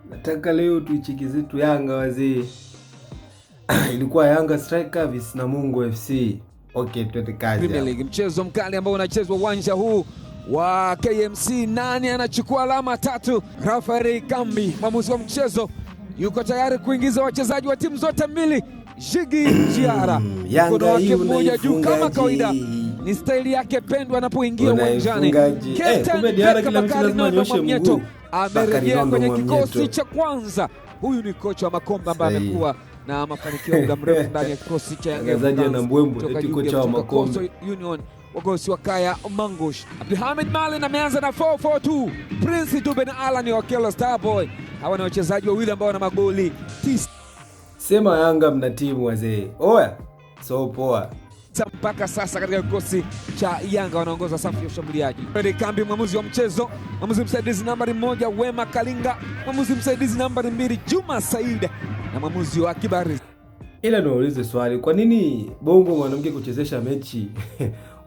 Nataka leo tuicheki zetu Yanga wazee. Ilikuwa Yanga striker vs Namungo FC. Okay, tuende kazi. Premier League, mchezo mkali ambao unachezwa uwanja huu wa KMC. Nani anachukua alama tatu? Rafael Kambi, mwamuzi wa mchezo, yuko tayari kuingiza wachezaji wa timu zote mbili. Jigi Jiara, mkono wake mmoja juu kama kawaida. Ni staili yake pendwa anapoingia uwanjani. Amerejea kwenye kikosi cha kwanza. Huyu ni kocha wa Makombe ambaye amekuwa na mafanikio muda mrefu ndani ya kikosi cha Yanga. Kocha wa Makombe Union wagosi wa Kaya Mangush. Abdulhamid Malin ameanza na 4-4-2. Prince Dube na Alan Okello Starboy. Hawa ni wachezaji wawili ambao wana magoli 9. Sema Yanga mna timu wazee. Oya. So poa. Mpaka sasa katika kikosi cha Yanga wanaongoza safu ya ushambuliaji. Rafael Kambi mwamuzi wa mchezo, mwamuzi msaidizi nambari 1 Wema Kalinga, mwamuzi msaidizi nambari 2 Juma Said na mwamuzi wa Kibari. Ila naulize swali, kwa nini Bongo mwanamke kuchezesha mechi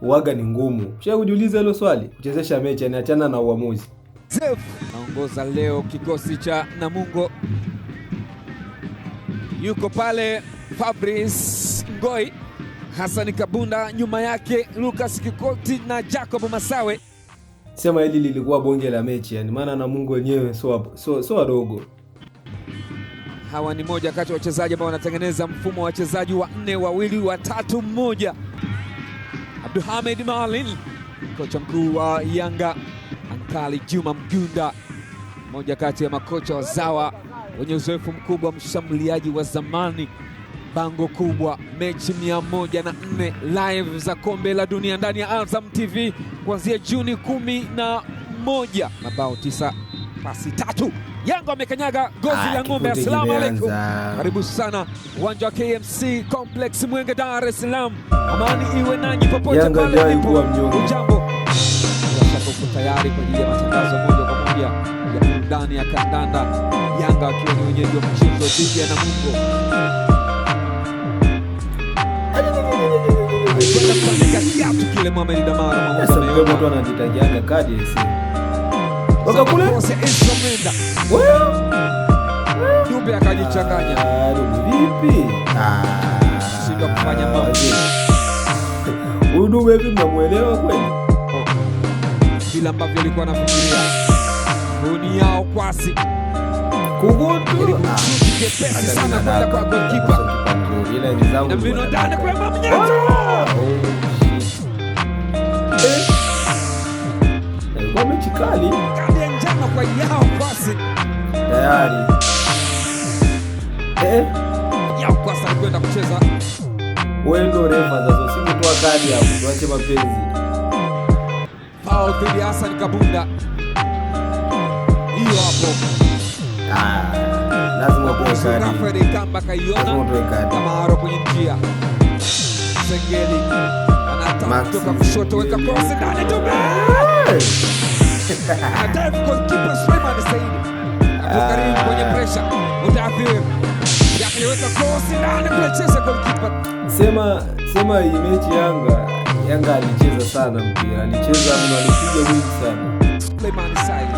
uaga ni ngumu? Ushawahi kujiuliza hilo swali? Kuchezesha mechi anaachana na uamuzi. Zef naongoza leo kikosi cha Namungo. Yuko pale Fabrice Ngoi, Hassan Kabunda, nyuma yake Lucas Kikoti na Jacob Masawe. Sema hili lilikuwa bonge la mechi yani, maana Namungo wenyewe so wadogo. Hawa ni moja kati ya wachezaji ambao wanatengeneza mfumo wa wachezaji wa 4 2 3 1. Abdulhamid Malin, kocha mkuu wa Yanga. Ankali Juma Mgunda, moja kati ya makocha wazawa wenye uzoefu mkubwa, mshambuliaji wa zamani. Bango kubwa, mechi 104 live za kombe la dunia ndani ya Azam TV kuanzia Juni 11. Mabao 9, pasi 3. Yanga wamekanyaga gozi la ng'ombe. Asalamu alaykum, karibu sana uwanja wa KMC Complex Mwenge, Dar es Salaam. Amani iwe nanyi popote pale mlipo. Ujambo, uko tayari kwa ajili ya matangazo moja kwa moja ya burudani ya kandanda, Yanga wakiwa ni wenyeji wa mchezo dhidi ya Namungo. Kile Mohamed Damara mtu anajitajianga kadi esi. Wakakule Dube akajichanganya. Vipi? Sio kufanya mambo. Dube vipi, mnamuelewa kweli? Bila ambavyo alikuwa anafikiria. Buni yao kwasi. Kugutu. Kepesi sana kwenda kwa goalkeeper. Ile ni zangu. Na mbinu ndani kwa Mnyato. Kwa mechi kali. Kadi ya njano kwa yao kwasi. Tayari. Yao kwasi alikwenda kucheza. Wewe ndio refa sasa, usingetoa kadi hapo, tuache mapenzi. Foul dhidi ya Hassan Kabunda. Hiyo hapo. Lazima uwe kadi. Rafael Kamba kaiona kama haro kwenye njia. Sengeli anataka kutoka kushoto, weka cross ndani. Dube! Dive goalkeeper Suleiman Said. Karibu kwenye pressure. Mudafir. Yakiweka cross ndani kucheza goalkeeper. Sema hii mechi Yanga alicheza sana mpira. Alicheza mno, alipiga wingi sana. Suleiman Said.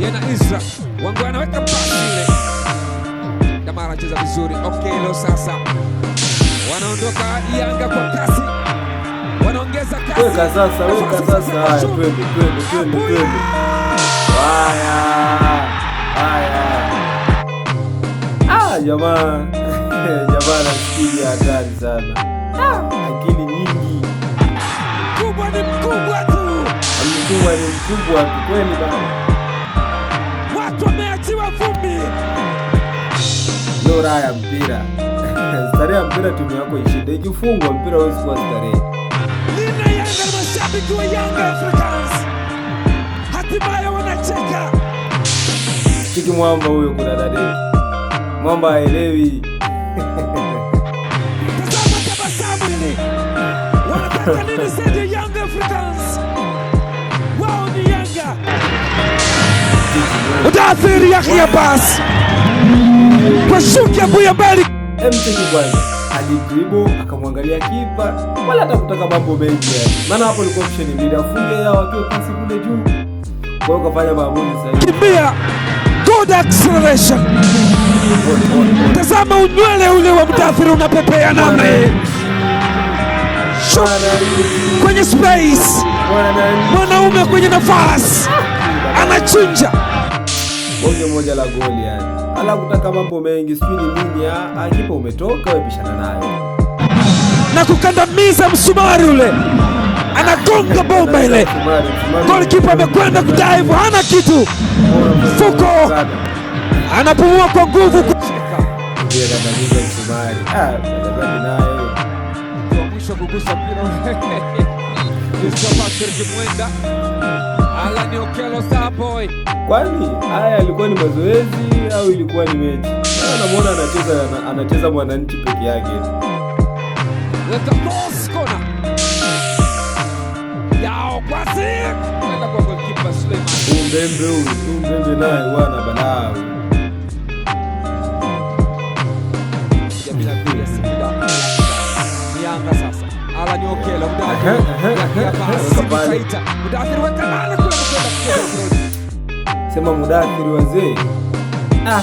Yena Isra. Wangu anaweka pasi ile. Damara anacheza vizuri. Okay, leo sasa wanaondoka Yanga kwa kasi. Wanaongeza kasi. Weka sasa. Haya, twende. Haya. Jamaa nasikia hatari sana. Akili nyingi. Kubwa ni mkubwa tu. Kweli bana. Watu wameachiwa vumbi. Ndio raha ya mpira. Starehe ya mpira, timu yako ishinde. Ikifungwa mpira huwezi kuwa starehe. Nina Yanga na mashabiki wa Yanga Africans. Hatimaye wanacheka. Tiki mwamba huyo kuna dada. Mwamba haelewi. Tazama tabasamu hili. Wanataka nini zaidi ya Yanga Africans? Wao ni Yanga. Udaathiri ya basi. Kwa shuki ya buya mbali. Mtiki kwanza alidribo akamwangalia kipa, wala hata kutaka mambo mengi yani. Maana hapo ilikuwa option mbili, afunge yao atoe pasi kule juu. Kwa hiyo kafanya maamuzi sahihi. Kimbia. Goda acceleration. Tazama unywele ule wa Mudathir unapepea namna hii. Kwenye space. Mwanaume kwenye nafasi. Anachunja. Bonge moja la goli yani. Ala kutaka mambo mengi, sijui ni nini, akipa umetoka wewe bishana nayo. Na kukandamiza msumari ule. Anagonga bomba ile. Goalkeeper amekwenda kudive, hana kitu. Fuko. Anapumua kwa nguvu. Ndio kandamiza msumari. Ndio nayo. Kwa mwisho kugusa mpira ule. Mr. Patrick Mwenda. Alan Okello Starboy. Kwani haya ilikuwa ni mazoezi au ilikuwa ni mechi? Namuona anacheza mwananchi peke yake. Weka cross corner. Yao kwasi. Kwenda kwa goalkeeper Suleiman. Umbembe naye wana balaa. Jamila Pia Sida. Yanga sasa. Alan Okello Mudathir. Mudathir weka nala kule kwenda. Sema Mudathir wazee.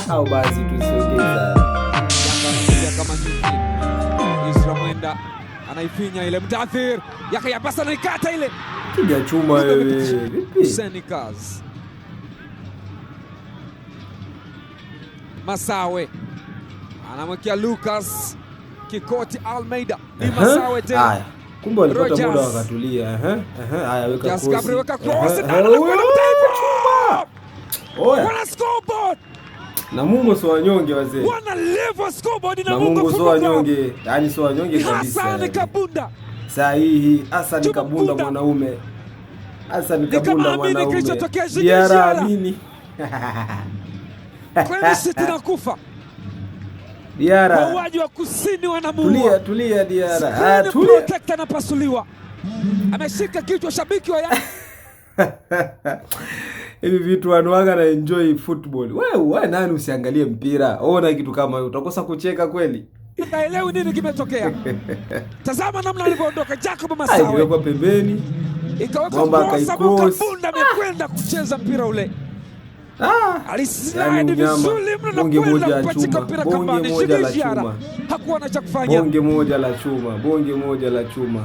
Au basi tusogeza. Kama nyuki. Isra Mwenda anaifinya ile Mudathir. Yahya Basa anaikata ile. Piga chuma wewe. Vipi? Senikaz. Masawe. Anamwekea Lucas Kikoti Almeida. Ni Masawe tena. Haya. Kumbe walipata muda wakatulia. Haya weka cross. Gabriel weka cross. Oya. Wana scoreboard. Namungo so wanyonge wazee. Wana level scoreboard na Namungo so wanyonge. Yaani so wanyonge kabisa. Hassan Kabunda. Sahihi. Hassan Kabunda mwanaume. Hassan Kabunda mwanaume. Diara nini? Kwani sisi tunakufa. Diara. Wauaji wa kusini wanamuua. Tulia Diara. Tulia. Protector anapasuliwa. Ameshika kichwa shabiki wa Yanga. Hivi vitu wanuaga na enjoy football. Wewe nani usiangalie mpira? Ona kitu kama hiyo utakosa kucheka kweli. Naelewi nini kimetokea. Tazama namna alivyoondoka Jacob Masawe. Ilikuwa pembeni. Ikaweka cross. Kabunda amekwenda kucheza mpira ule. Alislide vizuri mno na kwenda kupachika mpira kambani. Hakuwa na cha kufanya. Bonge moja la chuma.